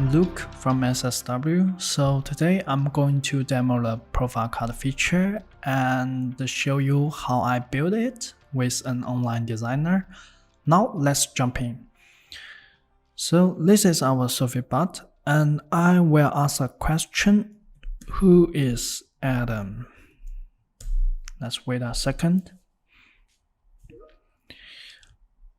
Luke from SSW. So today I'm going to demo the profile card feature and show you how I build it with an online designer. Now let's jump in. So this is our SophieBot, and I will ask a question. Who is Adam? Let's wait a second.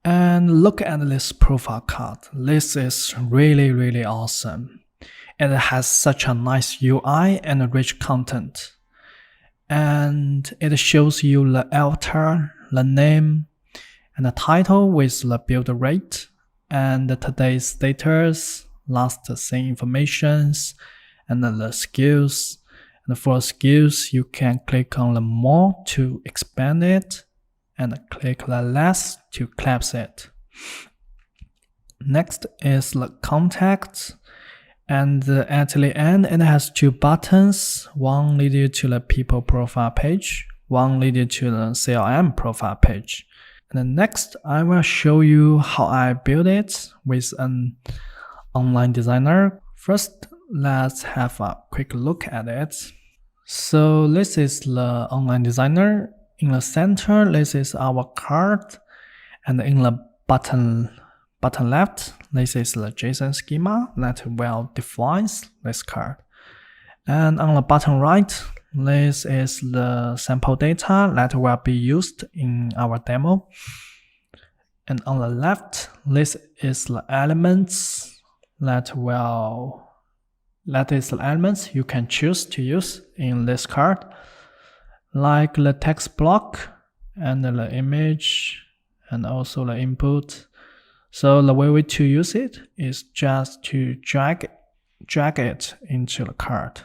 And look at this profile card. This is really awesome. It has such a nice UI and rich content. And it shows you the avatar, the name, and the title with the build rate, and today's status, last seen informations, and the skills. And for skills, you can click on the more to expand it, and click the less to collapse it. Next is the contacts, and at the end it has two buttons, one leading to the people profile page, one leading to the CRM profile page. And then next I will show you how I build it with an online designer. First, let's have a quick look at it. So this is the online designer. In the center, this is our card, and in the bottom left, this is the JSON schema that will define this card. And on the bottom right, this is the sample data that will be used in our demo. And on the left, this is the elements you can choose to use in this card, like the text block and the image and also the input. So the way to use it is just to drag it into the card.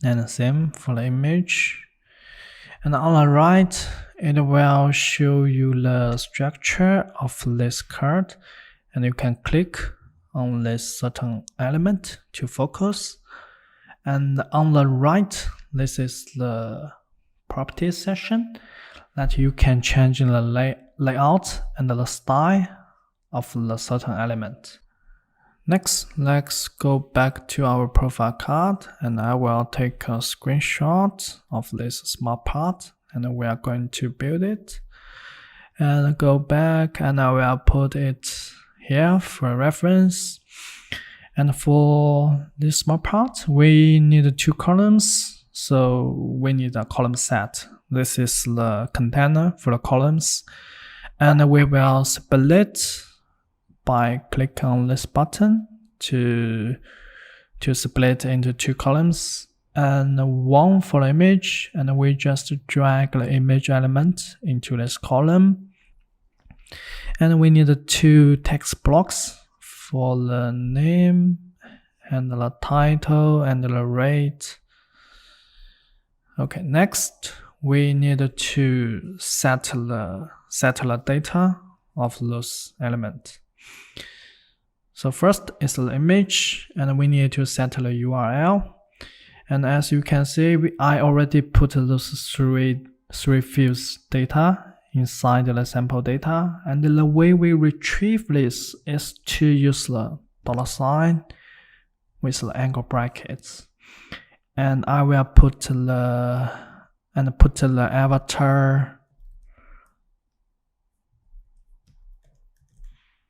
And the same for the image. And on the right, it will show you the structure of this card, and you can click on this certain element to focus. And on the right, this is the properties section that you can change the layout and the style of the certain element. Next, let's go back to our profile card, and I will take a screenshot of this small part, and we are going to build it. And go back, and I will put it here for reference. And for this small part, we need two columns, so we need a column set. This is the container for the columns, and we will split by clicking on this button to split into two columns, and one for the image, and we just drag the image element into this column. And we need two text blocks for the name and the title and the rate. Okay, next we need to set the data of those elements. So first is the image, and we need to set the URL. And as you can see, I already put those three fields data inside the sample data, and the way we retrieve this is to use the $sign with the angle brackets. And I will put the avatar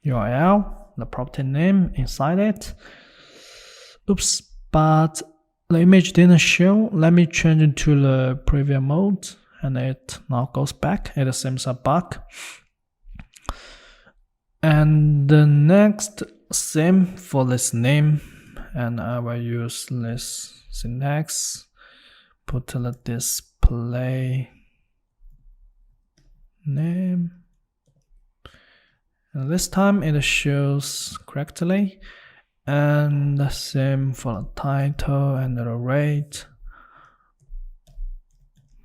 URL, the property name inside it. Oops, but the image didn't show. Let me change it to the preview mode, and it now goes back. It seems a bug. And the next, same for this name, and I will use this syntax, put the display name, and this time it shows correctly. And the same for the title and the rate.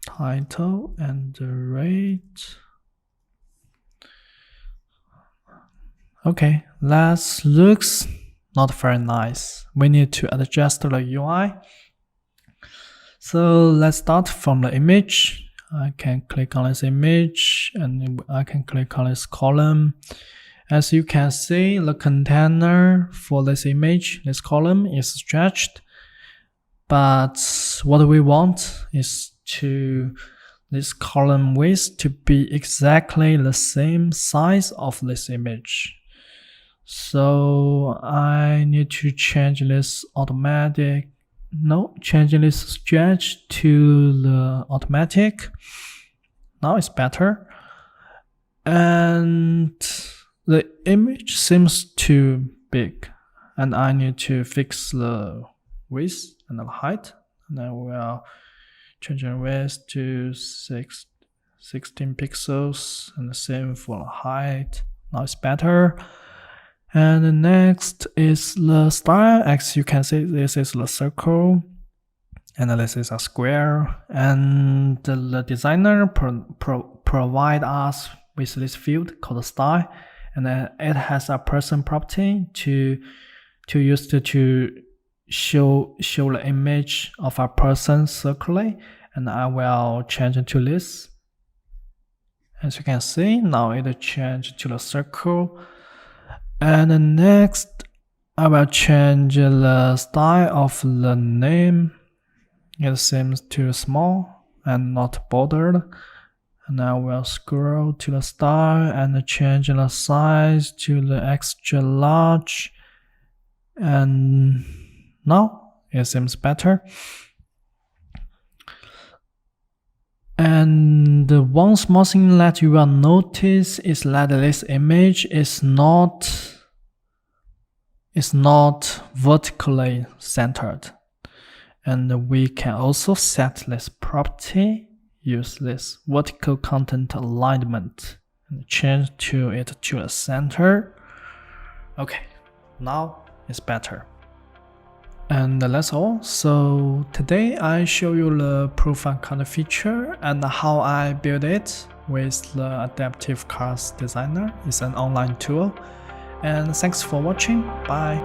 Title and the rate. Okay, that looks not very nice. We need to adjust the UI. So let's start from the image. I can click on this image, and I can click on this column, As you can see, the container for this image, this column is stretched, but what we want is to this column width to be exactly the same size of this image. So I need to change this change this stretch to the automatic. Now it's better. And the image seems too big, and I need to fix the width and the height. And I will change the width to 16 pixels, and the same for the height. Now it's better. And the next is the style. As you can see, this is the circle, and this is a square. And the designer provide us with this field called style, and it has a person property to use to show the image of a person circly. And I will change it to this. As you can see, now it changed to the circle. And next, I will change the style of the name. It seems too small and not bordered. And I will scroll to the style and change the size to the extra large. And now it seems better. And one small thing that you will notice is that this image is not vertically centered. And we can also set this property, use this vertical content alignment, and change it to the center. Okay, now it's better. And that's all. So today I show you the profile color feature and how I build it with the Adaptive Cars Designer. It's an online tool. And thanks for watching. Bye.